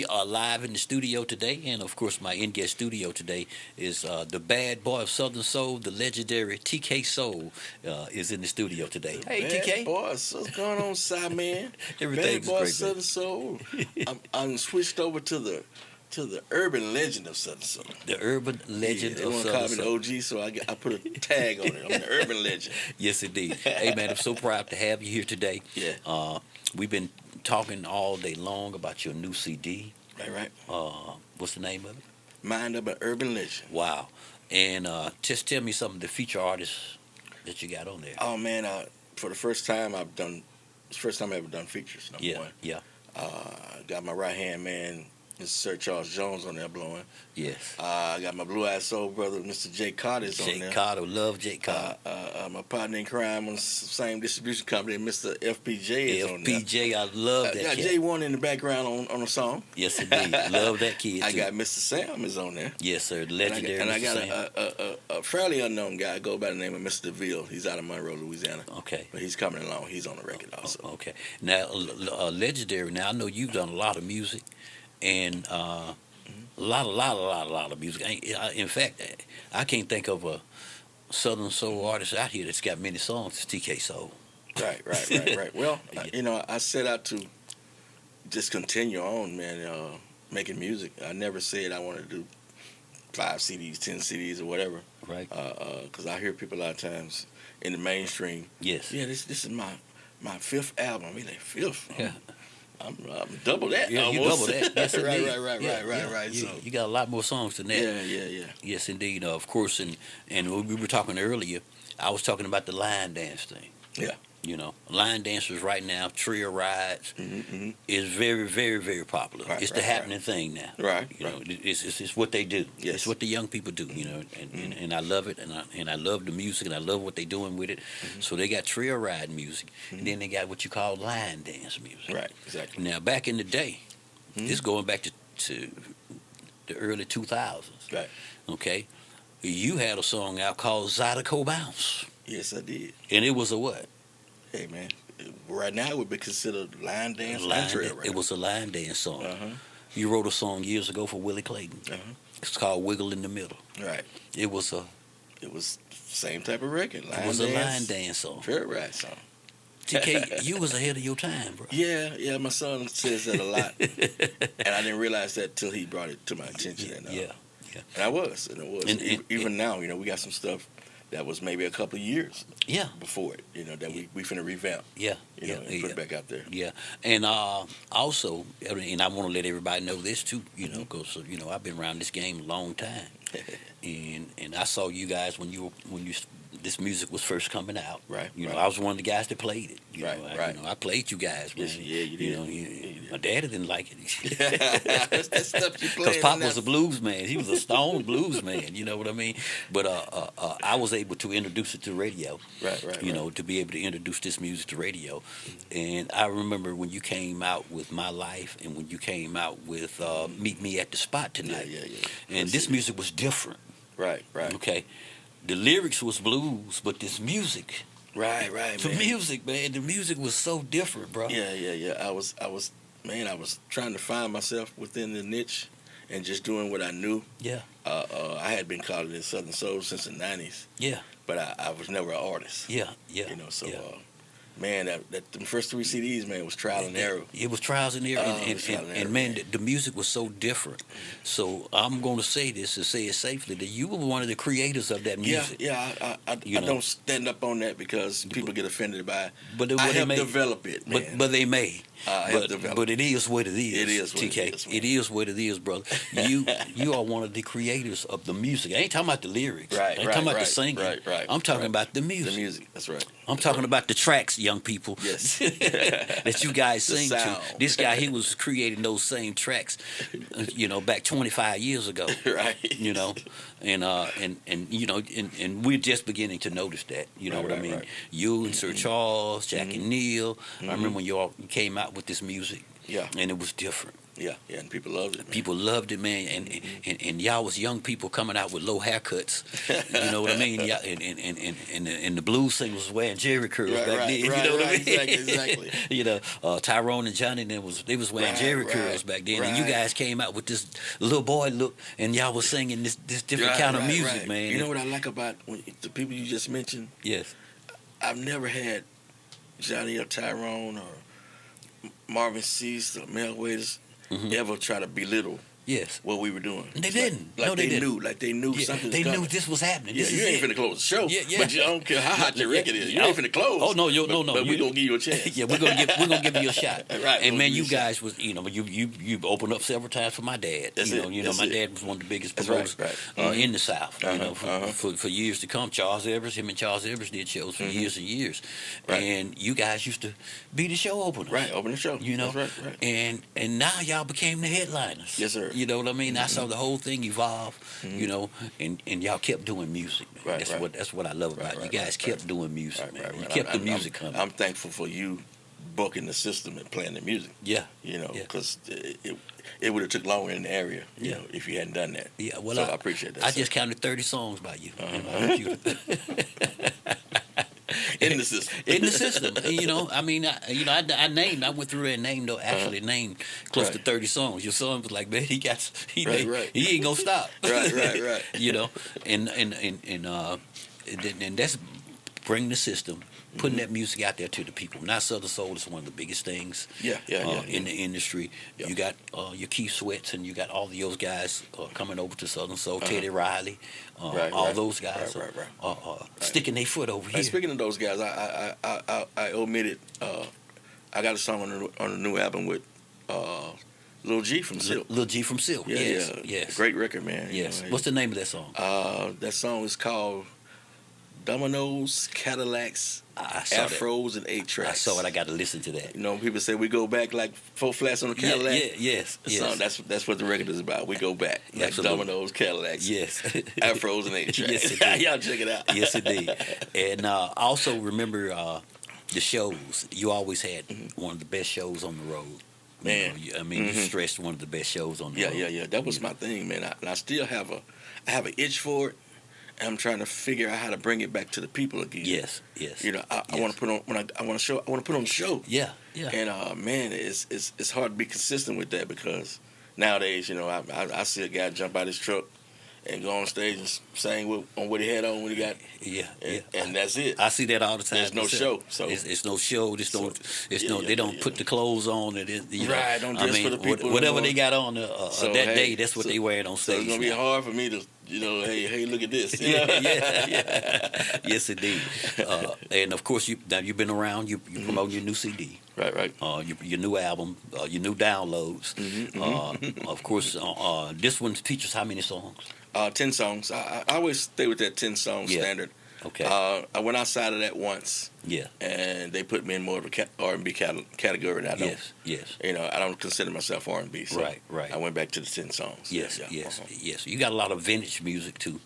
We are live in the studio today, and of course, my in-guest studio today is the bad boy of Southern Soul, the legendary TK Soul, is in the studio today. Hey, Bad TK. boys, what's going on, Cy man? Everything's Bad boy great, Southern Soul. I'm switched over to the urban legend of Southern Soul. The urban legend They of want to Southern call me the Soul. OG, so I put a tag on it. I'm the urban legend. Yes, indeed. Hey, man, I'm so proud to have you here today. Yeah. We've been talking all day long about your new CD. Right. What's the name of it? Mind of an urban legend. Wow. And just tell me some of the feature artists that you got on there. Oh man, for the first time I've done, it's the first time I ever done features. Number one. Yeah. Got my right hand man, Mr. Sir Charles Jones on there blowing. Yes. I got my blue eyed soul brother, Mr. Jay Carter's on there. Jake Carter, love Jake Carter. My partner in crime on the same distribution company, Mr. FPJ is on there. FPJ, I love that Got kid. J1 in the background on the song. Yes, indeed. Love that kid, I too. got Mr. Sam is on there. Yes, sir. Legendary. And I Mr. got Sam. a fairly unknown guy, go by the name of Mr. DeVille. He's out of Monroe, Louisiana. Okay. But he's coming along. He's on the record also. Okay. Now, legendary. Now, I know you've done a lot of music, and a lot of music. In fact, I can't think of a Southern Soul artist out here that's got many songs. It's TK Soul. Right. Well, I set out to just continue on, man, making music. I never said I wanted to do 5 CDs, 10 CDs, or whatever. Right. Because I hear people a lot of times in the mainstream. Yes. Yeah, this is my 5th album. I mean, like 5th. Yeah. I'm double that. Yeah, you almost. double that. Yes, indeed. Right. You got a lot more songs than that. Yeah. Yes, indeed. Of course, and when we were talking earlier, I was talking about the line dance thing. Yeah. Line dancers right now, trio rides, is very, very, very popular. Right, it's the happening thing now. Right. It's what they do. Yes. It's what the young people do. And I love it, and I love the music, and I love what they're doing with it. So they got trio ride music, and then they got what you call line dance music. Right. Exactly. Now, back in the day, this going back to the early 2000s. Right. Okay, you had a song out called Zydeco Bounce, Yes, I did. and it was a what? Hey, man. Right now, it would be considered line dance and trail ride. It was a line dance song. Uh-huh. You wrote a song years ago for Willie Clayton. Uh-huh. It's called Wiggle in the Middle. Right. It was Same type of record. a line dance song. Trail ride song. TK, you was ahead of your time, bro. Yeah. My son says that a lot, and I didn't realize that till he brought it to my attention. And, Yeah. And I was. And even now, we got some stuff that was maybe a couple of years Yeah. before it, that we finna revamp, Yeah. and put it back out there. Yeah, and also, and I want to let everybody know this too, because I've been around this game a long time, and I saw you guys when this music was first coming out. Right. I was one of the guys that played it. Right. I played you guys. Man. Yes, yeah, you did. My daddy didn't like it. That's that stuff you play. Because Pop was a blues man. He was a stone blues man. You know what I mean? But I was able to introduce it to radio. Right. To be able to introduce this music to radio. And I remember when you came out with My Life and when you came out with Meet Me at the Spot Tonight. Yeah. And this music was different. Right. Okay. The lyrics was blues, but this music. Right, The music, man. The music was so different, bro. Yeah. I was trying to find myself within the niche and just doing what I knew. Yeah. I had been called in Southern Soul since the 90s. Yeah. But I was never an artist. Yeah. Man, the first 3 CDs, man, was trial and error. It was trials and error, and man, the music was so different. So I'm going to say this and say it safely that you were one of the creators of that music. Yeah. I don't stand up on that because people get offended by it. But I helped develop it, man. But they may. But it is what it is. It is what TK. it is. It is what it is, brother. You are one of the creators of the music. I ain't talking about the lyrics. Right, I ain't talking about the right, singing. right, I'm talking right. about the music. The music, that's right. I'm talking about the tracks, young people. Yes. that you guys The sing to. sound. This guy, he was creating those same tracks, back 25 years ago. Right. And we're just beginning to notice that. You know what I mean? Right. You and Sir Charles, Jack and Neil. I remember when you all came out with this music. Yeah. And it was different. Yeah, and people loved it. Man. People loved it, man, and y'all was young people coming out with low haircuts. You know what I mean? Yeah, and the blues singers was wearing Jerry curls back then. You know what I mean? Exactly. You know, Tyrone and Johnny, they was wearing Jerry curls back then, and you guys came out with this little boy look, and y'all was singing this different kind of music, man. You know what I like about the people you just mentioned? Yes. I've never had Johnny or Tyrone or Marvin Cease or Mel Waiters ever try to belittle what we were doing. They didn't. Like they knew. Like they knew something was They coming. knew this was happening. Yeah, you ain't finna close the show. But you don't care how hot your record is. You ain't finna close. Oh no, no. But we gonna give you a chance. Yeah, we're gonna give you a shot. Right. And man, you guys was you opened up several times for my dad. That's my dad was one of the biggest promoters in the South. For years to come. Him and Charles Evers did shows for years and years. Right. And you guys used to be the show openers. Right, open the show. You know, that's right. And now y'all became the headliners. Yes, sir. You know what I mean? I saw the whole thing evolve. You know, and y'all kept doing music. Man. That's what I love about it. You guys kept doing music, man. You kept the music coming. I'm thankful for you booking the system and playing the music. Yeah. You know, because it would have took longer in the area. You know, if you hadn't done that. Yeah. Well, so I appreciate that. I just counted 30 songs by you. In the system. In the system. You know, I mean, I went through and named close to 30 songs. Your son was like, man, he ain't gonna stop. Right. You know, and that's bring the system, putting that music out there to the people. Now, Southern Soul is one of the biggest things in the industry. Yeah. You got your Keith Sweats, and you got all those guys coming over to Southern Soul, Teddy Riley, all those guys sticking their foot over here. Speaking of those guys, I omitted, I got a song on the new album with Lil G from Silk. Lil G from Silk, yes. Great record, man. Yes. You know, what's the name of that song? That song is called Dominoes, Cadillacs, Afros, and 8-tracks. I saw it. I got to listen to that. You know, people say we go back like 4 flats on a Cadillac. Yes. Song, that's what the record is about. We go back. Like Dominoes, Cadillacs, Afros, and 8-tracks. Yes, y'all check it out. Yes, indeed. And also remember the shows. You always had one of the best shows on the road. Man. You stressed one of the best shows on the road. Yeah. That was my thing, man. I still have an itch for it. I'm trying to figure out how to bring it back to the people again. Yes. You know, I want to put on I want to put on the show. Yeah. And man, it's hard to be consistent with that because nowadays, you know, I see a guy jump out his truck and go on stage and sing on what he had on when he got. And that's it. I see that all the time. There's no show. So it's no show. They don't put the clothes on. Don't dress for the people. Whatever they got on that day, that's what they wearing on stage. So it's gonna be hard for me to. You know, hey, look at this. Yes, indeed. And of course, you've been around. You promote your new CD. Right. Your new album, your new downloads. Of course, this one features how many songs? 10 songs. I always stay with that 10-song standard. Okay. I went outside of that once. Yeah. And they put me in more of a R&B category. And I don't. Yes. You know, I don't consider myself R&B. So right. I went back to the 10 songs. Yes. You got a lot of vintage music too.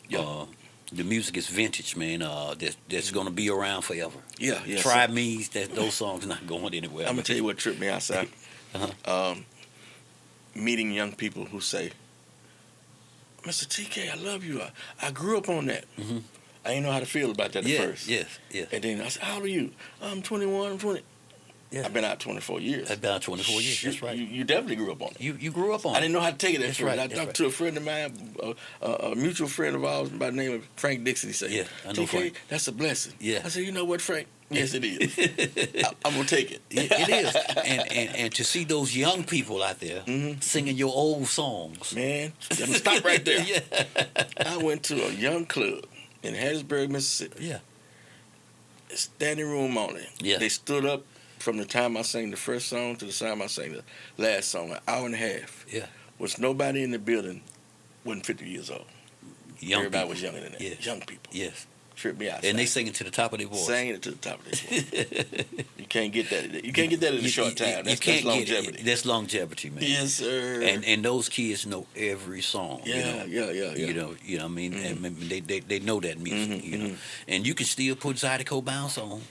Yeah. The music is vintage, man. That's going to be around forever. Yeah. Try Me. Those songs not going anywhere. I'm gonna tell you what tripped me outside. Meeting young people who say, "Mr. TK, I love you. I grew up on that." I didn't know how to feel about that at first. Yes. And then I said, "How old are you?" "I'm 21. I'm 20." Yeah. I've been out 24 years. I've been out 24 years. That's right. You definitely grew up on it. You grew up on it. I didn't know how to take it at That's first. right. I talked to a friend of mine, a mutual friend of ours by the name of Frank Dixon. He said, I know TK, Frank. That's a blessing. Yeah. I said, you know what, Frank? Yes, it is. I'm going to take it. It is. And to see those young people out there singing your old songs. Man, I'm going to stop right there. I went to a young club in Hattiesburg, Mississippi. Yeah. Standing room only. Yeah. They stood up from the time I sang the first song to the time I sang the last song, an hour and a half. Yeah. Was nobody in the building wasn't 50 years old. Everybody was younger than that. Yes. Young people. Yes. Tripped me out. And they singing to the top of their voice. Singing it to the top of their voice. You can't get that. You can't get that in a short time. That's longevity. That's longevity, man. Yes, sir. And those kids know every song. Yeah. You know what I mean? And they know that music. You know, and you can still put Zydeco Bounce on.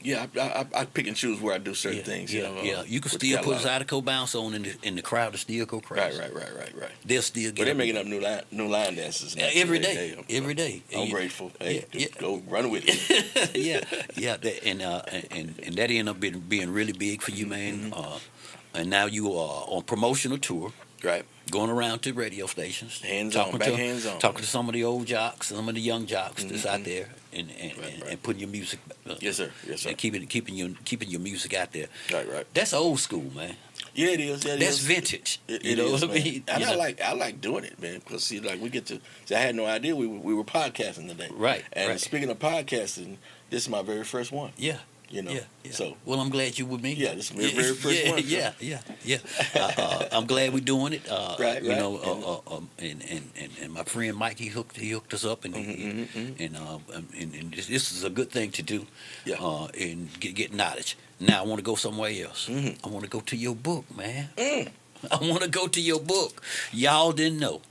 Yeah, I pick and choose where I do certain things. Yeah. You can still put Zydeco Bounce on, and the crowd will still go crazy. Right. They'll still get. But they're making up new line dances now, every day. Every day. I'm grateful. Hey, go run with it. yeah. And that ended up being really big for you, man. And now you are on promotional tour. Right. Going around to radio stations, talking to some of the old jocks, some of the young jocks that's out there, and putting your music. Yes, sir. And keeping your music out there. Right. That's old school, man. Yeah, it is. That's vintage. You know what I mean? And I like doing it, man. Because see, like we get to. See, I had no idea we were podcasting today. Right. And speaking of podcasting, this is my very first one. Yeah. Yeah. So, well, I'm glad you're with me. Yeah, this is my very first one. Yeah. I'm glad we're doing it. Right. You know, and my friend Mike, he hooked us up, and this is a good thing to do. Yeah. And get knowledge. Now I want to go somewhere else. I want to go to your book, man. I want to go to your book. Y'all didn't know.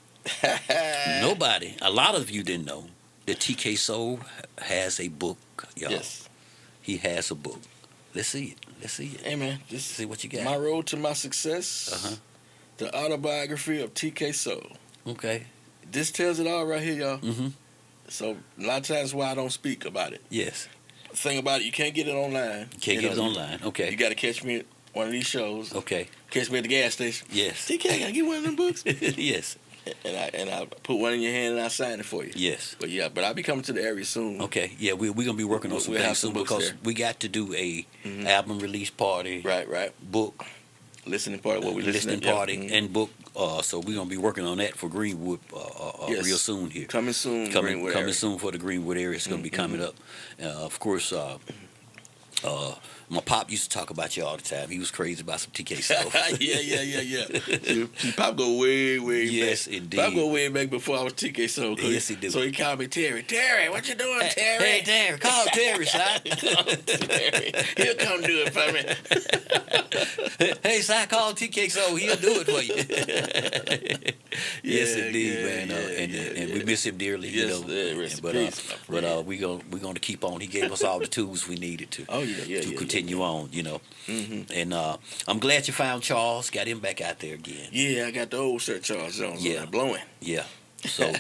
Nobody. A lot of you didn't know that TK Soul has a book, y'all. Yes. He has a book. Let's see it. Hey, man. Let's see what you got. My Road to My Success. The autobiography of TK Soul. Okay. This tells it all right here, y'all. So, a lot of times why I don't speak about it. Yes. The thing about it, you can't get it online. Get it online. Okay. You got to catch me at one of these shows. Okay. Catch me at the gas station. Yes. TK, can I get one of them books? Yes. And I put one in your hand and I sign it for you. Yes. But I'll be coming to the area soon. Okay. Yeah, we're gonna be working on some things soon because we got to do a album release party. Right. Book. Listening party. What we listening party and book. So we're gonna be working on that for Greenwood real soon here. Coming soon. Coming soon for the Greenwood area. It's gonna be coming up. Of course. My pop used to talk about you all the time. He was crazy about some TK Soul. Yeah. See, Pop go way back. Yes, indeed. Pop go way back before I was TK Soul. Yes, he did. So he called me Terry. Terry, what you doing, Terry? Hey, Terry. Call Terry, son. Terry. He'll come do it for me. Hey, son, call TK Soul. He'll do it for you. Yes, indeed, man. And we miss him dearly. Yes, but we're gonna keep on. He gave us all the tools we needed to. To continue on, you know. And I'm glad you found Charles, got him back out there again. Yeah, I got the old Sir Charles Jones blowing. Yeah. So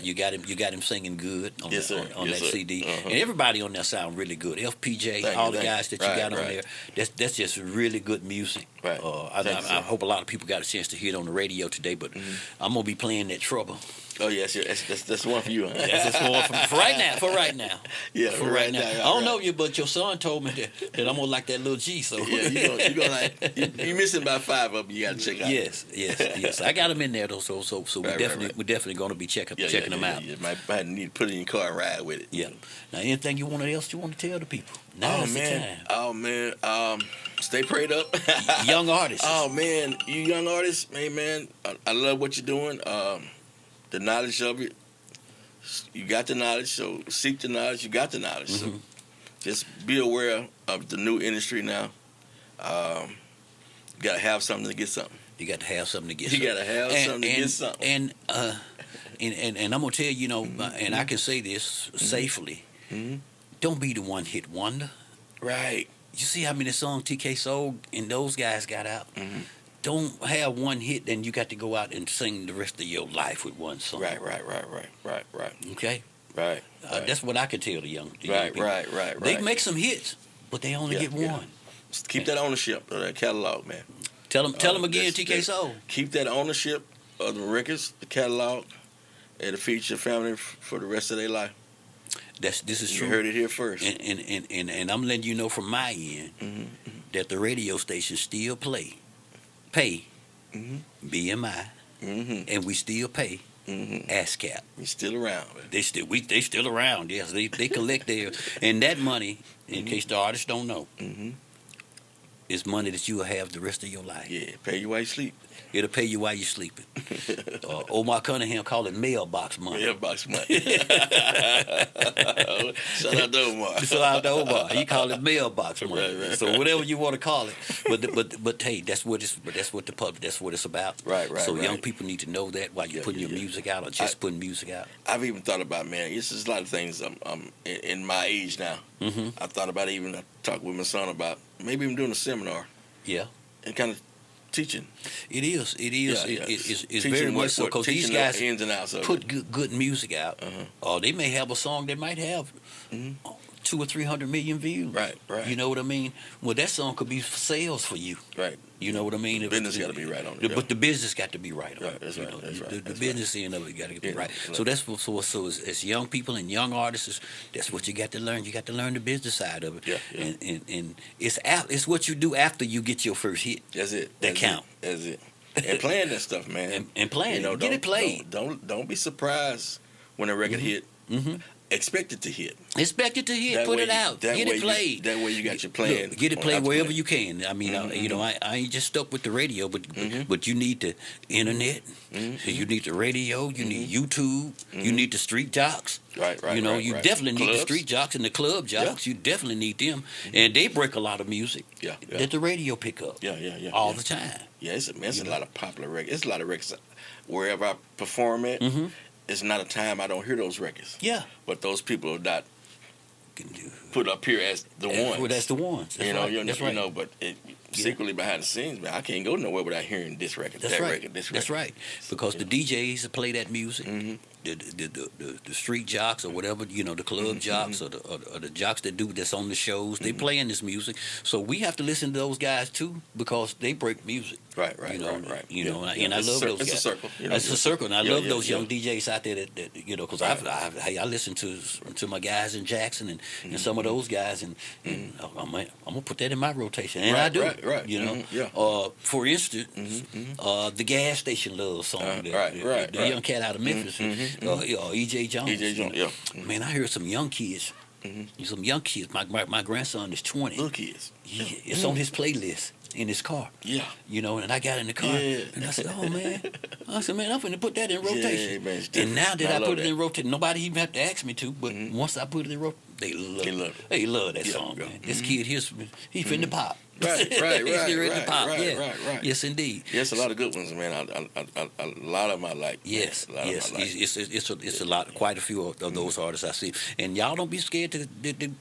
you got him singing good on that CD. And everybody on that sound really good. FPJ, all the guys that you got on there, that's just really good music. Right. I hope a lot of people got a chance to hear it on the radio today, but I'm gonna be playing that Trouble. Oh yes, that's one for you. Huh? That's one for right now. For right now. Yeah, for right now. I don't know you, but your son told me that I'm gonna like that little G. So yeah, you gonna like you missing about 5 of them. You gotta check out. Yes. I got them in there though. So we're definitely gonna be checking them out. You might need to put it in your car and ride with it. Yeah. Now, anything else you want to tell the people? Now is the time. Oh man. Stay prayed up. Young artists. Oh man, you young artists, hey man, I love what you're doing. The knowledge of it, you got the knowledge, so seek the knowledge, you got the knowledge. So just be aware of the new industry now. You got to have something to get something. You got to have something to get something. You got to have something to get something. And I'm going to tell you, and I can say this safely, don't be the one-hit wonder. Right. You see how many songs TK Soul and those guys got out? Don't have one hit, then you got to go out and sing the rest of your life with one song. Right. Okay? Right. That's what I can tell the young people. Right. They make some hits, but they only get one. Yeah. Keep that ownership of that catalog, man. Tell them again, TK Soul. Keep that ownership of the records, the catalog, and to feed your family for the rest of their life. This is true. You heard it here first. And I'm letting you know from my end that the radio stations still pay BMI, and we still pay ASCAP. We still around. Man. They still around. Yes, they collect their and that money. In case the artists don't know, is money that you will have the rest of your life. Yeah, pay you while you sleep. It'll pay you while you're sleeping. Omar Cunningham called it mailbox money. Mailbox money. Shout out to Omar. Shout out to Omar. He called it mailbox money. Right. So whatever you want to call it, but hey, that's what it's about. Right. So young people need to know that while you're putting your music out or just putting music out. I've even thought about, man, this is a lot of things. I'm in my age now. Mm-hmm. I thought about even talking with my son about maybe even doing a seminar. Yeah. And kind of teaching. It is. Yeah. It's very much so because these guys the ins and outs of put good music out. Or they may have a song that might have 200 or 300 million views. Right. You know what I mean? Well, that song could be for sales for you. Right. You know what I mean? Business got to be right on it. But the business got to be right on it. That's right. The business end of it got to be right. So that's what. So as young people and young artists, that's what you got to learn. You got to learn the business side of it. Yeah. And it's what you do after you get your first hit. That's it. That count. That's it. And playing that stuff, man. And playing. Get it played. Don't be surprised when a record hit. Mm-hmm. Expect it to hit. Expect it to hit. Put it out. Get it played. That way you got your plan. Look, get it played wherever you can. I mean, I ain't just stuck with the radio, but you need the internet. You need the radio. You need YouTube. You need the street jocks. Right. You definitely need the street jocks and the club jocks. You definitely need them, and they break a lot of music. That the radio pick up. All the time. Yeah, it's a lot of popular records. It's a lot of records wherever I perform at. It's not a time I don't hear those records. Yeah. But those people are not put up here as the ones. Well, that's the ones. That's right. But secretly behind the scenes, man, I can't go nowhere without hearing this record, that record, this record. That's right. Because the DJs that play that music, the street jocks or whatever, the club jocks or the jocks that's on the shows, they playing this music. So we have to listen to those guys too because they break music. Right. And I love those guys. It's a circle. It's a circle, and I love those young DJs out there that because I listen to my guys in Jackson and some of those guys, and I'm gonna put that in my rotation, and I do. Right. For instance, the gas station love song. The young cat out of Memphis, E.J. Jones. Man, I heard some young kids. Some young kids. My grandson is 20. Little kids. It's on his playlist in his car. Yeah. And I got in the car and I said, oh man. I'm finna put that in rotation. Man, and now that I put it in rotation, nobody even have to ask me to, but once I put it in rotation, they love that song, man. This kid here, he finna pop. Right. He's ready to pop. Right. Yes, indeed. Yes, a lot of good ones, man. A lot of them I like. Yes. It's a lot, quite a few of those artists I see. And y'all don't be scared to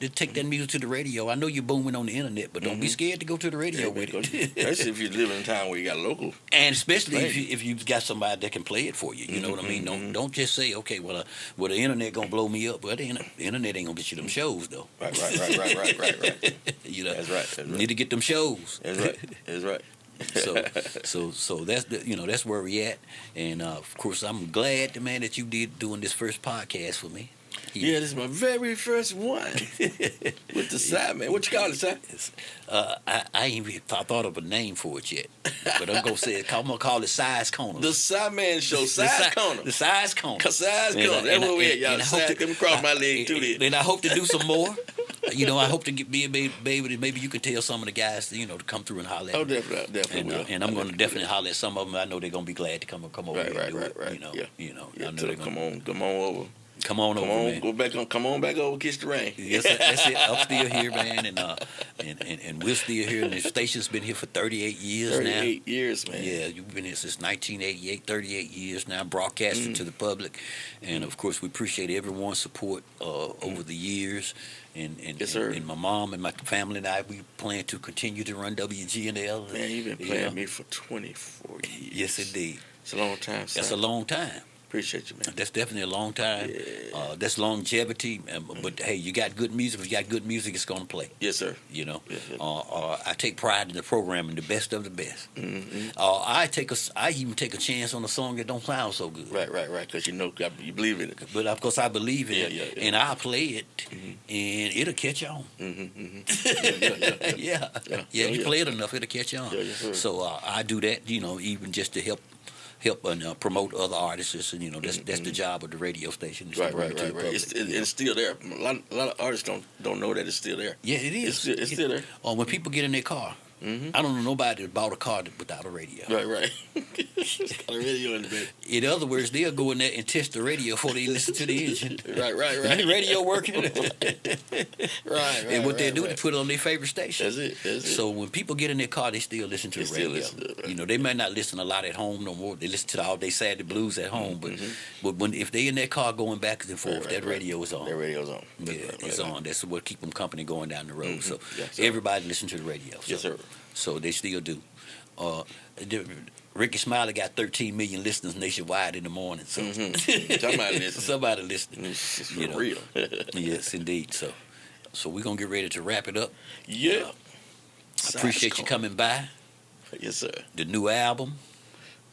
take that music to the radio. I know you're booming on the internet, but don't be scared to go to the radio with it. Especially if you live in a town where you got local. And especially if you've got somebody that can play it for you. You know what I mean? Don't just say, okay, well, the internet gonna blow me up. Well, the internet ain't gonna get you them shows though. Right. That's right. Need to get them shows. That's right. So that's that's where we at, and of course I'm glad, man, that you doing this first podcast for me. Yeah, this is my very first one with the side man. What you call it, sir? I ain't even thought of a name for it yet, but I'm gonna call it Size Corner. The Side Man Show, Size Corner. The Size Corner. Size Corner. That's what we at, y'all. Let me cross my leg too. And I hope to do some more. I hope to be able to, maybe you can tell some of the guys, to come through and holler at me. Oh, definitely. And I'm going to definitely holler at some of them. I know they're going to be glad to come over here and do it. Right. I know they're going come on over. Come on over, man. Come on back over, kiss the rain. Yes, that's it. I'm still here, man, and we're still here. And the station's been here for 38 years now. 38 years, man. Yeah, you've been here since 1988, 38 years now, broadcasting to the public. And, of course, we appreciate everyone's support over the years. And my mom and my family and I, we plan to continue to run WGNL. Man, you've been playing me for 24 years. Yes, indeed. It's a long time, son. That's a long time. Appreciate you, man. That's definitely a long time. Yeah. That's longevity. But hey, you got good music. If you got good music, it's gonna play. Yes, sir. Yes, I take pride in the programming, the best of the best. I even take a chance on a song that don't sound so good. Right. Because you believe in it. But of course, I believe in it, yeah. and I play it, and it'll catch on. You play it enough, it'll catch on. Yes, so I do that, even just to help and promote other artists, and that's the job of the radio station. Right. It's still there. A lot of artists don't know that it's still there. Yeah, it is. It's still there. When people get in their car, I don't know nobody that bought a car without a radio. Right. It's got a radio in the bed. In other words, they'll go in there and test the radio before they listen to the engine. Right. The radio working. Right. And what they do, they put it on their favorite station. That's it. So when people get in their car, they still listen to the radio. Listen to it, right. You know, they may not listen a lot at home no more. They listen to the all day Saturday blues at home, but when if they in their car going back and forth, that radio is on. That radio's on. Yeah, it's on. That's what keep them company going down the road. So yes, everybody listen to the radio. So, yes, sir. So they still do. Ricky Smiley got 13 million listeners nationwide in the morning. So somebody listening. It's for real. Yes, indeed. So we're gonna get ready to wrap it up. Yeah. Appreciate you coming by. Yes, sir. The new album,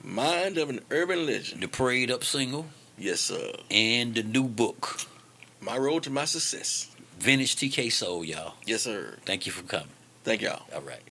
Mind of an Urban Legend. the Prayed Up single, Yes, sir. and the new book, My Road to My Success. Vintage TK Soul, y'all. Yes, sir. Thank you for coming. Thank y'all. All right.